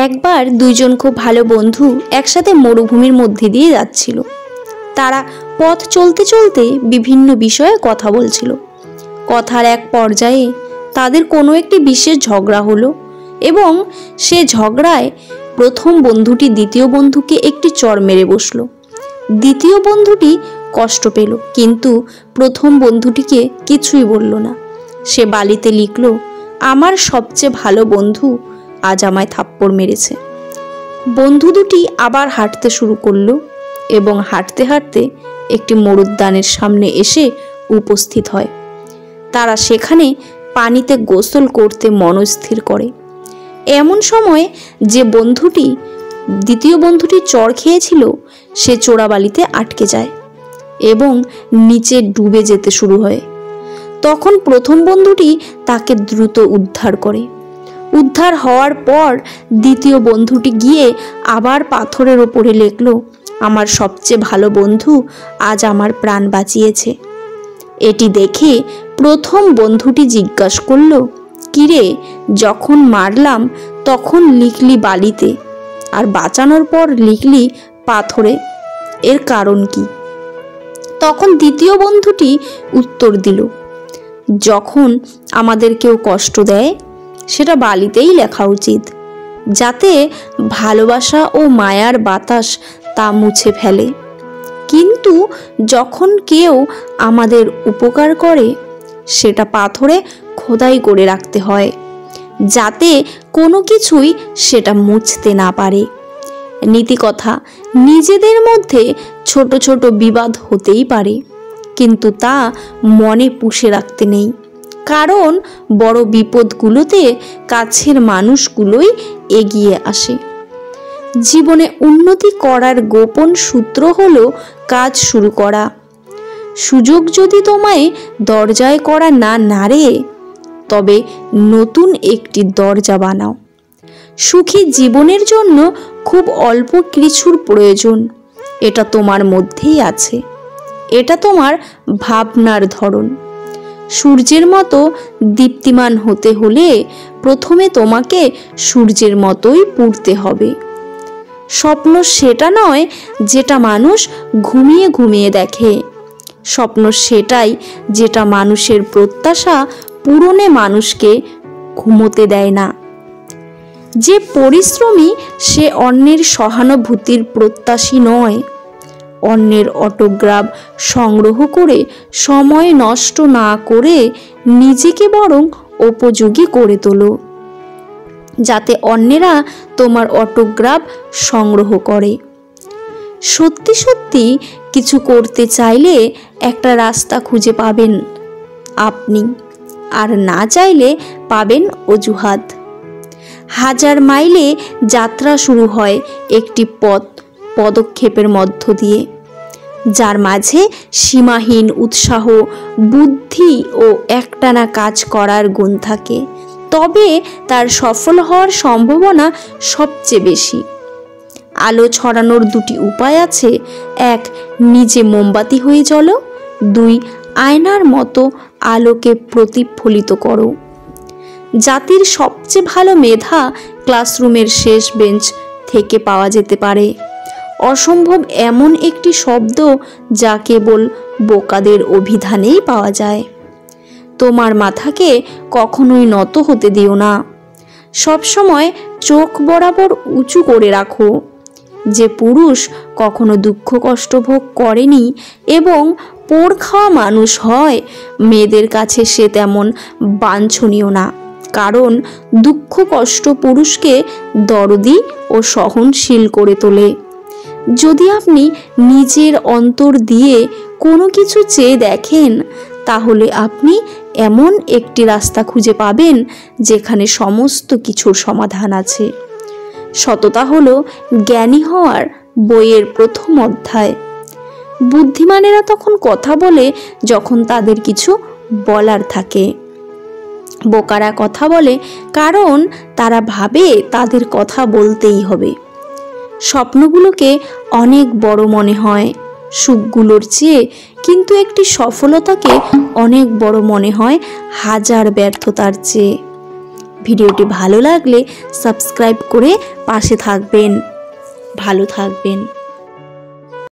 একবার দুইজন খুব ভালো বন্ধু একসাথে মরুভূমির মধ্যে দিয়ে যাচ্ছিল। তারা পথ চলতে চলতে বিভিন্ন বিষয়ে কথা বলছিল। কথার এক পর্যায়ে তাদের কোনো একটি বিশেষ ঝগড়া হলো এবং সে ঝগড়ায় প্রথম বন্ধুটি দ্বিতীয় বন্ধুকে একটি চড় মেরে বসলো। দ্বিতীয় বন্ধুটি কষ্ট পেল, কিন্তু প্রথম বন্ধুটিকে কিছুই বলল না। সে বালিতে লিখল, আমার সবচেয়ে ভালো বন্ধু আজ আমায় থাপ্পড় মেরেছে। বন্ধু দুটি আবার হাঁটতে শুরু করলো এবং হাঁটতে হাঁটতে একটি মরুদ্যানের সামনে এসে উপস্থিত হয়। তারা সেখানে পানিতে গোসল করতে মনস্থির করে। এমন সময় যে বন্ধুটি দ্বিতীয় বন্ধুটি চড় খেয়েছিল সে চোরাবালিতে আটকে যায় এবং নিচে ডুবে যেতে শুরু হয়। তখন প্রথম বন্ধুটি তাকে দ্রুত উদ্ধার করে। উদ্ধার হওয়ার পর দ্বিতীয় বন্ধুটি গিয়ে আবার পাথরের ওপরে লিখল, আমার সবচেয়ে ভালো বন্ধু আজ আমার প্রাণ বাঁচিয়েছে। এটি দেখে প্রথম বন্ধুটি জিজ্ঞাসা করল, কিরে, যখন মারলাম তখন লিখলি বালিতে, আর বাঁচানোর পর লিখলি পাথরে, এর কারণ কি? তখন দ্বিতীয় বন্ধুটি উত্তর দিল, যখন আমাদের কেউ কষ্ট দেয় সেটা বালিতেই লেখা উচিত, যাতে ভালোবাসা ও মায়ার বাতাস তা মুছে ফেলে। কিন্তু যখন কেউ আমাদের উপকার করে সেটা পাথরে খোদাই করে রাখতে হয়, যাতে কোনো কিছুই সেটা মুছতে না পারে। নীতিকথা, নিজেদের মধ্যে ছোট ছোট বিবাদ হতেই পারে, কিন্তু তা মনে পুষে রাখতে নেই, কারণ বড় বিপদগুলোতে কাছের মানুষগুলোই এগিয়ে আসে। জীবনে উন্নতি করার গোপন সূত্র হলো কাজ শুরু করা। সুযোগ যদি তোমায় দরজায় করা না নাড়ে, তবে নতুন একটি দরজা বানাও। সুখী জীবনের জন্য খুব অল্প কিছুর প্রয়োজন, এটা তোমার মধ্যেই আছে। এটা তোমার ভাবনার ধরন। সূর্যের মতো দীপ্তিমান হতে হলে প্রথমে তোমাকে সূর্যের মতোই পুড়তে হবে। স্বপ্ন সেটা নয় যেটা মানুষ ঘুমিয়ে ঘুমিয়ে দেখে, স্বপ্ন সেটাই যেটা মানুষের প্রত্যাশা পূরণে মানুষকে ঘুমোতে দেয় না। যে পরিশ্রমী সে অন্যের সহানুভূতির প্রত্যাশী নয়। অন্যের অটোগ্রাফ সংগ্রহ করে সময় নষ্ট না করে নিজেকে বরং উপযোগী করে তোলো, যাতে অন্যেরা তোমার অটোগ্রাফ সংগ্রহ করে। সত্যি সত্যি কিছু করতে চাইলে একটা রাস্তা খুঁজে পাবেন আপনি, আর না চাইলে পাবেন অজুহাত। 1000 মাইলে যাত্রা শুরু হয় একটি পদক্ষেপের মধ্য দিয়ে, যার মাঝে সীমাহীন উৎসাহ, বুদ্ধি ও একটানা কাজ করার গুণ থাকে, তবে তার সফল হওয়ার সম্ভাবনা সবচেয়ে বেশি। আলো ছড়ানোর দুটি উপায় আছে, 1 নিজে মোমবাতি হয়ে জ্বলো, 2 আয়নার মতো আলোকে প্রতিফলিত করো। জাতির সবচেয়ে ভালো মেধা ক্লাসরুমের শেষ বেঞ্চ থেকে পাওয়া যেতে পারে। অসম্ভব এমন একটি শব্দ যা কেবল বোকাদের অভিধানেই পাওয়া যায়। তোমার মাথাকে কখনোই নত হতে দিও না, সবসময় চোখ বরাবর উঁচু করে রাখো। যে পুরুষ কখনো দুঃখ কষ্ট ভোগ করেনি এবং পোড় খাওয়া মানুষ হয়, মেয়েদের কাছে সে তেমন বাঞ্ছনীয় না, কারণ দুঃখ কষ্ট পুরুষকে দরদি ও সহনশীল করে তোলে। যদি আপনি নিজের অন্তর দিয়ে কোনো কিছু চেয়ে দেখেন, তাহলে আপনি এমন একটি রাস্তা খুঁজে পাবেন যেখানে সমস্ত কিছুর সমাধান আছে। সততা হলো জ্ঞানী হওয়ার বইয়ের প্রথম অধ্যায়। বুদ্ধিমানেরা তখন কথা বলে যখন তাদের কিছু বলার থাকে। বোকারা কথা বলে কারণ তারা ভাবে তাদের কথা বলতেই হবে। স্বপ্নগুলোকে অনেক বড় মনে হয় সুখগুলোর চেয়ে, কিন্তু একটি সফলতাকে অনেক বড় মনে হয় 1000 ব্যর্থতার চেয়ে। ভিডিওটি ভালো লাগলে সাবস্ক্রাইব করে পাশে থাকবেন। ভালো থাকবেন।